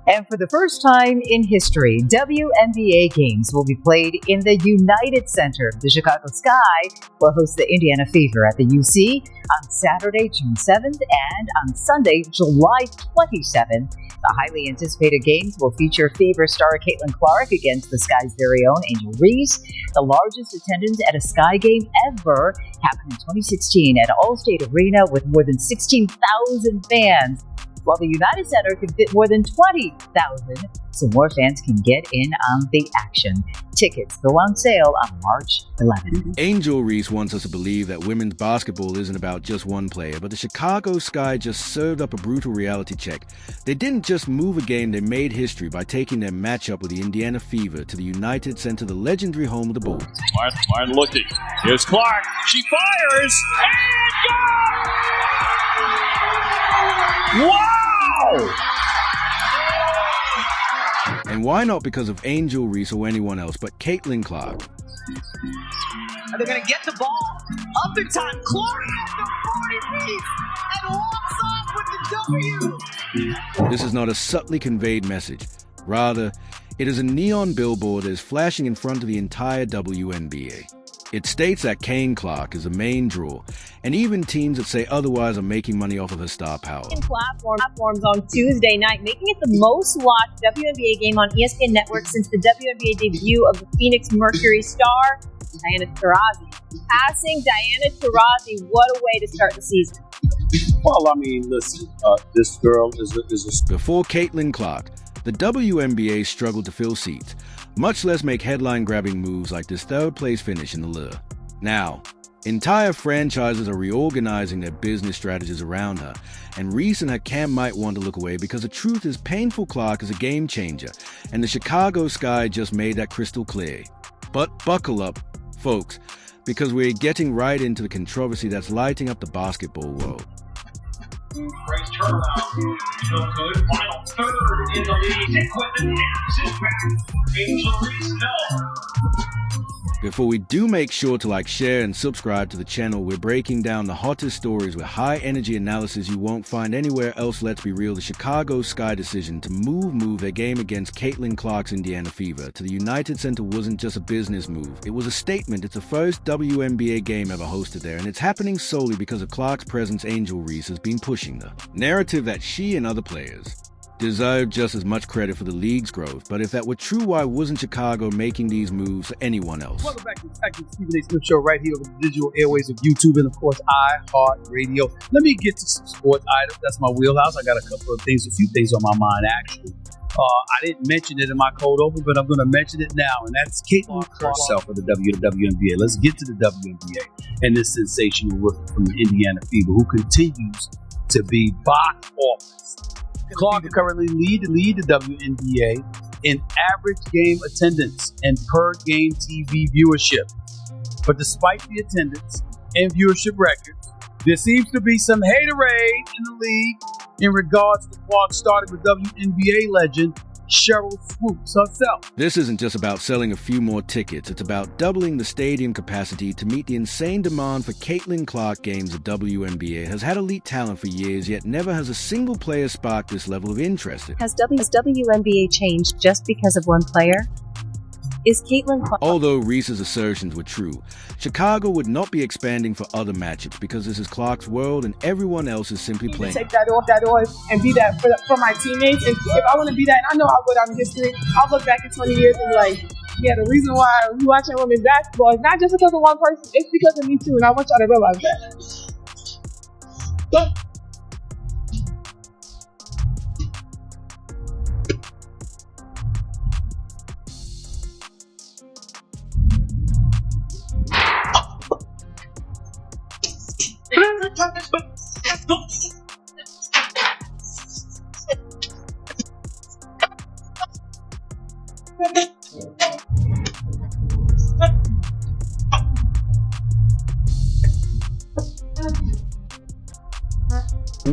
And for the first time in history, WNBA games will be played in the United Center. The Chicago Sky will host the Indiana Fever at the UC on Saturday, June 7th, and on Sunday, July 27th. The highly anticipated games will feature Fever star Caitlin Clark against the Sky's very own Angel Reese. The largest attendance at a Sky game ever happened in 2016 at Allstate Arena with more than 16,000 fans. While the United Center can fit more than 20,000, so more fans can get in on the action. Tickets go on sale on March 11th. Angel Reese wants us to believe that women's basketball isn't about just one player, but the Chicago Sky just served up a brutal reality check. They didn't just move a game, they made history by taking their matchup with the Indiana Fever to the United Center, the legendary home of the Bulls. Martin looking. Here's Clark. She fires. And goal! Wow! And why not because of Angel Reese or anyone else, but Caitlin Clark? And they're going to get the ball up in time. Clark at the 40 piece and walks off with the W. This is not a subtly conveyed message. Rather, it is a neon billboard that is flashing in front of the entire WNBA. It states that Caitlin Clark is the main draw, and even teams that say otherwise are making money off of her star power. Platforms on Tuesday night, making it the most watched WNBA game on ESPN Network since the WNBA debut of the Phoenix Mercury star, Diana Taurasi. Passing Diana Taurasi, what a way to start the season. Well, I mean, listen, this girl is a... Before Caitlin Clark, the WNBA struggled to fill seats, much less make headline-grabbing moves like this third-place finish in the Lure. Now, entire franchises are reorganizing their business strategies around her, and Reese and her camp might want to look away because the truth is Painful Clark is a game-changer, and the Chicago Sky just made that crystal clear. But buckle up, folks, because we're getting right into the controversy that's lighting up the basketball world. Great turnaround. No good. Final third in the league. Dick with the naps is back. Angel Reese, no. Before we do, make sure to like, share, and subscribe to the channel. We're breaking down the hottest stories with high-energy analysis you won't find anywhere else. Let's be real, the Chicago Sky decision to move their game against Caitlin Clark's Indiana Fever to the United Center wasn't just a business move. It was a statement. It's the first WNBA game ever hosted there, and it's happening solely because of Clark's presence. Angel Reese has been pushing the narrative that she and other players deserve just as much credit for the league's growth. But if that were true, why wasn't Chicago making these moves for anyone else? Welcome back to the Stephen A. Smith Show right here over the digital airways of YouTube and, of course, iHeartRadio. Let me get to some sports items. That's my wheelhouse. I got a few things on my mind, actually. I didn't mention it in my cold open, but I'm going to mention it now, and that's Caitlin Clark herself of the WNBA. Let's get to the WNBA and this sensational rookie from the Indiana Fever who continues to be box office. Clark currently lead the WNBA in average game attendance and per game TV viewership. But despite the attendance and viewership records, there seems to be some haterade in the league in regards to Clark starting with WNBA legend Cheryl Swoops herself. This isn't just about selling a few more tickets. It's about doubling the stadium capacity to meet the insane demand for Caitlin Clark games. The WNBA has had elite talent for years, yet never has a single player sparked this level of interest. Has WNBA changed just because of one player? Is Caitlin Clark... Although Reese's assertions were true, Chicago would not be expanding for other matchups because this is Clark's world and everyone else is simply playing. Take that off, and be that for my teammates. And if I want to be that, and I know I'll go down in history, I'll look back in 20 years and be like, yeah, the reason why we watching women's basketball is not just because of one person, it's because of me too, and I want y'all to realize that. But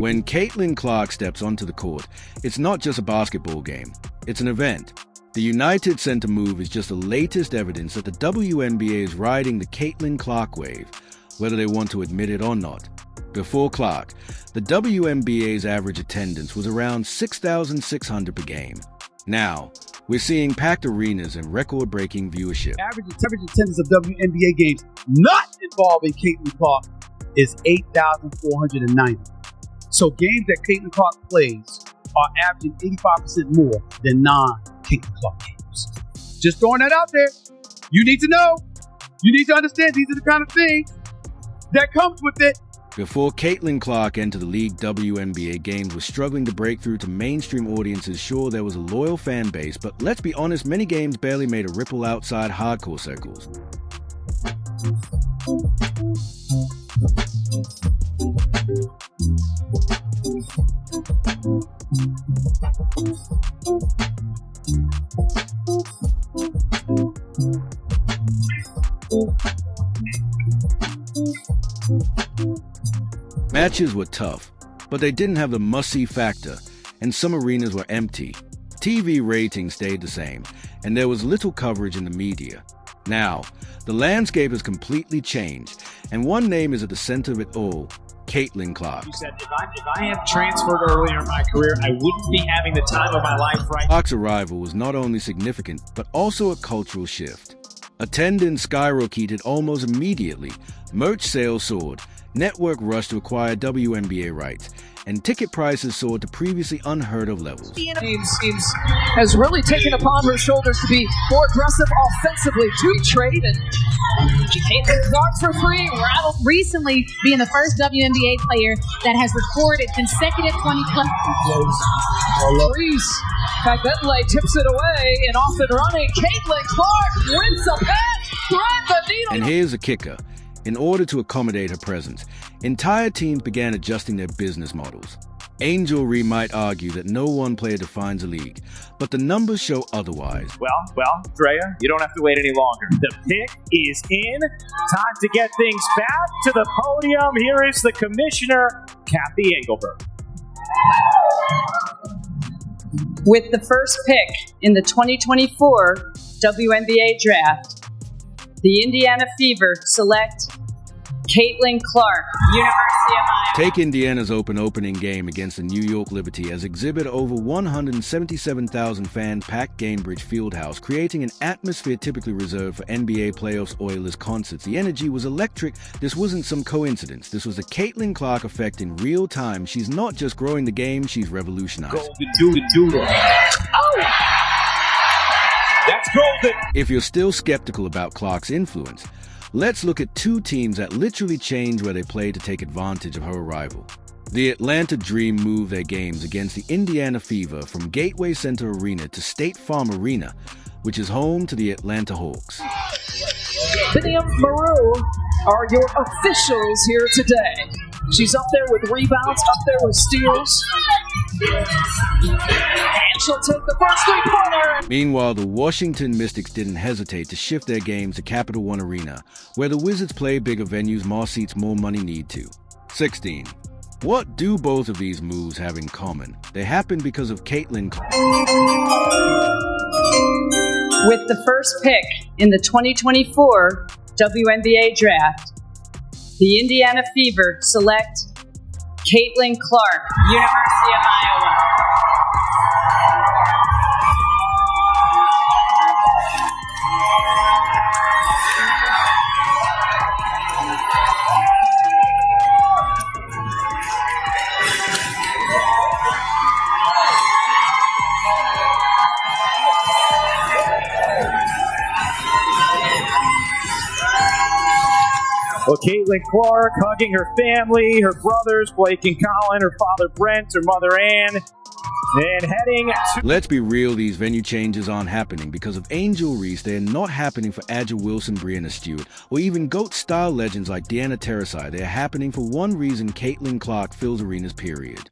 When Caitlin Clark steps onto the court, it's not just a basketball game, it's an event. The United Center move is just the latest evidence that the WNBA is riding the Caitlin Clark wave, whether they want to admit it or not. Before Clark, the WNBA's average attendance was around 6,600 per game. Now, we're seeing packed arenas and record-breaking viewership. Average attendance of WNBA games not involving Caitlin Clark is 8,490. So games that Caitlin Clark plays are averaging 85% more than non-Caitlin Clark games. Just throwing that out there. You need to know. You need to understand these are the kind of things that comes with it. Before Caitlin Clark entered the league, WNBA games were struggling to break through to mainstream audiences. Sure, there was a loyal fan base, but let's be honest, many games barely made a ripple outside hardcore circles. Matches were tough, but they didn't have the must-see factor, and some arenas were empty. TV ratings stayed the same, and there was little coverage in the media. Now, the landscape has completely changed, and one name is at the center of it all: Caitlin Clark. You said, if I had transferred earlier in my career, I wouldn't be having the time of my life right now. Clark's arrival was not only significant, but also a cultural shift. Attendance skyrocketed almost immediately, merch sales soared, network rushed to acquire WNBA rights, and ticket prices soared to previously unheard of levels. Teams has really taken upon her shoulders to be more aggressive offensively to trade, and she came to Clark for free. Recently being the first WNBA player that has recorded consecutive 20-plus. Reese, Bentley tips it away, and off and running, Caitlin Clark wins the pass, thread the needle. And here's a kicker. In order to accommodate her presence, entire teams began adjusting their business models. Angel Reese might argue that no one player defines a league, but the numbers show otherwise. Well, Drea, you don't have to wait any longer. The pick is in. Time to get things back to the podium. Here is the commissioner, Kathy Engelberg. With the first pick in the 2024 WNBA draft, the Indiana Fever select Caitlin Clark, University of Iowa. Take Indiana's opening game against the New York Liberty as exhibit over 177,000 fans packed Gainbridge Fieldhouse, creating an atmosphere typically reserved for NBA playoffs Oilers concerts. The energy was electric. This wasn't some coincidence. This was the Caitlin Clark effect in real time. She's not just growing the game, she's revolutionized. Golden doodle. Oh! That's golden. If you're still skeptical about Clark's influence, let's look at two teams that literally changed where they played to take advantage of her arrival. The Atlanta Dream moved their games against the Indiana Fever from Gateway Center Arena to State Farm Arena, which is home to the Atlanta Hawks. Vivian Maru are your officials here today. She's up there with rebounds, up there with steals. And she'll take the first three-pointer. Meanwhile, the Washington Mystics didn't hesitate to shift their games to Capital One Arena, where the Wizards play bigger venues, more seats, more money need to. 16. What do both of these moves have in common? They happened because of Caitlin Clark. With the first pick in the 2024 WNBA draft, the Indiana Fever select Caitlin Clark, University of Iowa. Well, Caitlin Clark hugging her family, her brothers, Blake and Colin, her father Brent, her mother Ann, and heading to... Let's be real, these venue changes aren't happening because of Angel Reese. They're not happening for Adja Wilson, Brianna Stewart, or even GOAT-style legends like Deanna Terasai. They're happening for one reason: Caitlin Clark fills arenas, period.